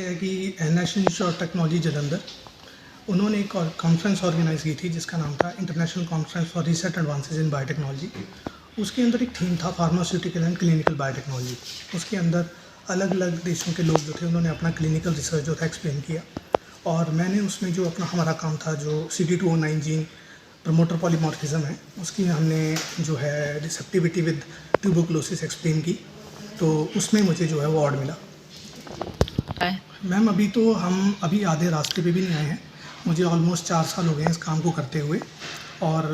है कि national institute of technology Jalandhar उन्होंने एक कॉन्फ्रेंस ऑर्गेनाइज़ की थी जिसका नाम था international conference for research advances in biotechnology. उसके अंदर एक थीम था फार्मास्यूटिकल एंड क्लिनिकल बायोटेक्नोलॉजी। उसके अंदर अलग अलग देशों के लोग जो थे उन्होंने अपना क्लिनिकल रिसर्च जो था एक्सप्लेन किया, और मैंने उसमें जो अपना हमारा काम था जो CD209 जीन प्रमोटर पॉलीमॉर्फिज्म है उसकी हमने जो है रिसेप्टिविटी विद ट्यूबरकुलोसिस एक्सप्लेन की, तो उसमें मुझे जो है वो अवार्ड मिला। मैम हम अभी आधे रास्ते पे भी नहीं आए हैं। मुझे ऑलमोस्ट 4 साल हो गए हैं इस काम को करते हुए, और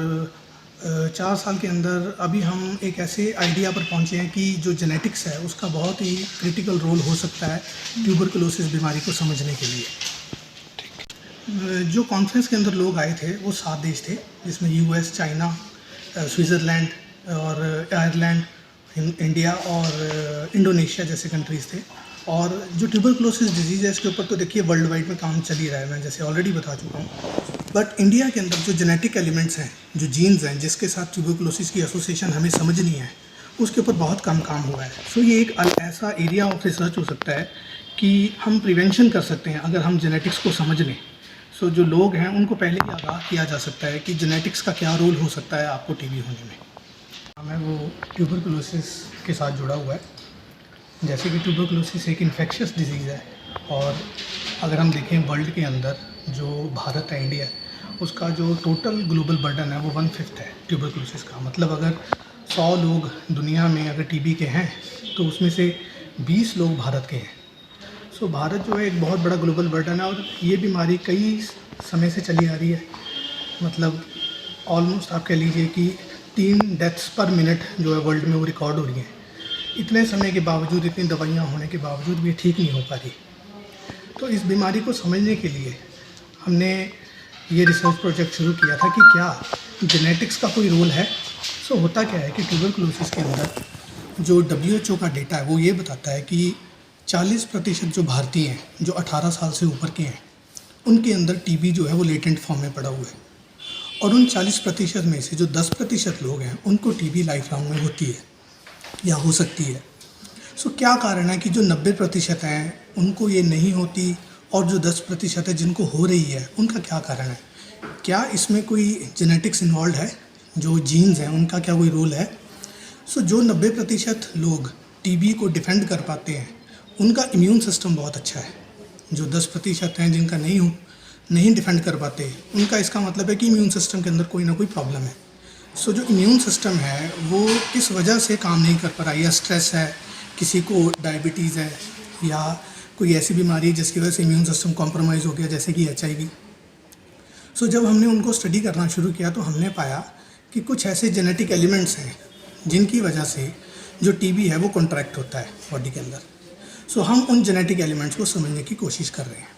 4 साल के अंदर अभी हम एक ऐसे आइडिया पर पहुंचे हैं कि जो जेनेटिक्स है उसका बहुत ही क्रिटिकल रोल हो सकता है ट्यूबरकुलोसिस बीमारी को समझने के लिए। जो कॉन्फ्रेंस के अंदर लोग आए थे वो 7 देश थे, जिसमें US, चाइना, स्विट्ज़रलैंड और आयरलैंड, इंडिया और इंडोनेशिया जैसे कंट्रीज़ थे। और जो ट्यूबरकुलोसिस डिजीज़ है इसके ऊपर तो देखिए वर्ल्ड वाइड में काम चल ही रहा है, मैं जैसे ऑलरेडी बता चुका हूँ। बट इंडिया के अंदर जो जेनेटिक एलिमेंट्स हैं, जो जीन्स हैं जिसके साथ ट्यूबरकुलोसिस की एसोसिएशन हमें समझनी है, उसके ऊपर बहुत कम काम हुआ है। सो ये एक ऐसा एरिया ऑफ रिसर्च हो सकता है कि हम प्रिवेंशन कर सकते हैं अगर हम जेनेटिक्स को समझ लें। सो जो लोग हैं उनको पहले ही आगाह किया जा सकता है कि जेनेटिक्स का क्या रोल हो सकता है आपको टीबी होने में। हमें वो ट्यूबरकुलोसिस के साथ जुड़ा हुआ है। जैसे कि ट्यूबरकुलोसिस एक इन्फेक्शियस डिजीज़ है, और अगर हम देखें वर्ल्ड के अंदर जो भारत है, इंडिया है, उसका जो टोटल ग्लोबल बर्डन है वो 1/5 है ट्यूबरकुलोसिस का। मतलब अगर 100 लोग दुनिया में अगर टीबी के हैं तो उसमें से 20 लोग भारत के हैं। सो भारत जो है एक बहुत बड़ा ग्लोबल बर्डन है, और ये बीमारी कई समय से चली आ रही है। मतलब ऑलमोस्ट आप कह लीजिए कि 3 डेथ्स पर मिनट जो है वर्ल्ड में वो रिकॉर्ड हो रही हैं। इतने समय के बावजूद, इतनी दवाइयाँ होने के बावजूद भी ठीक नहीं हो पा रही। तो इस बीमारी को समझने के लिए हमने ये रिसर्च प्रोजेक्ट शुरू किया था कि क्या जेनेटिक्स का कोई रोल है। सो होता क्या है कि ट्यूबरकुलोसिस के अंदर जो WHO का डेटा है वो ये बताता है कि 40% जो भारतीय हैं जो 18 साल से ऊपर के हैं उनके अंदर टीबी जो है वो लेटेंट फॉर्म में पड़ा हुआ है, और उन 40% में से जो 10% लोग हैं उनको टीबी लाइफ लॉन्ग में होती है या हो सकती है। सो क्या कारण है कि जो 90% हैं उनको ये नहीं होती, और जो 10% है जिनको हो रही है उनका क्या कारण है? क्या इसमें कोई जेनेटिक्स इन्वॉल्व है? जो जीन्स हैं उनका क्या कोई रोल है? सो जो 90% लोग टीबी को डिफेंड कर पाते हैं उनका इम्यून सिस्टम बहुत अच्छा है। जो 10% हैं जिनका नहीं डिफेंड कर पाते, उनका इसका मतलब है कि इम्यून सिस्टम के अंदर कोई ना कोई प्रॉब्लम है। सो जो इम्यून सिस्टम है वो इस वजह से काम नहीं कर पा रहा, या स्ट्रेस है, किसी को डायबिटीज़ है, या कोई ऐसी बीमारी जिसकी वजह से इम्यून सिस्टम कॉम्प्रोमाइज़ हो गया जैसे कि HIV। सो जब हमने उनको स्टडी करना शुरू किया तो हमने पाया कि कुछ ऐसे जेनेटिक एलिमेंट्स हैं जिनकी वजह से जो टीबी है वो कॉन्ट्रैक्ट होता है बॉडी के अंदर। सो हम उन जेनेटिक एलिमेंट्स को समझने की कोशिश कर रहे हैं।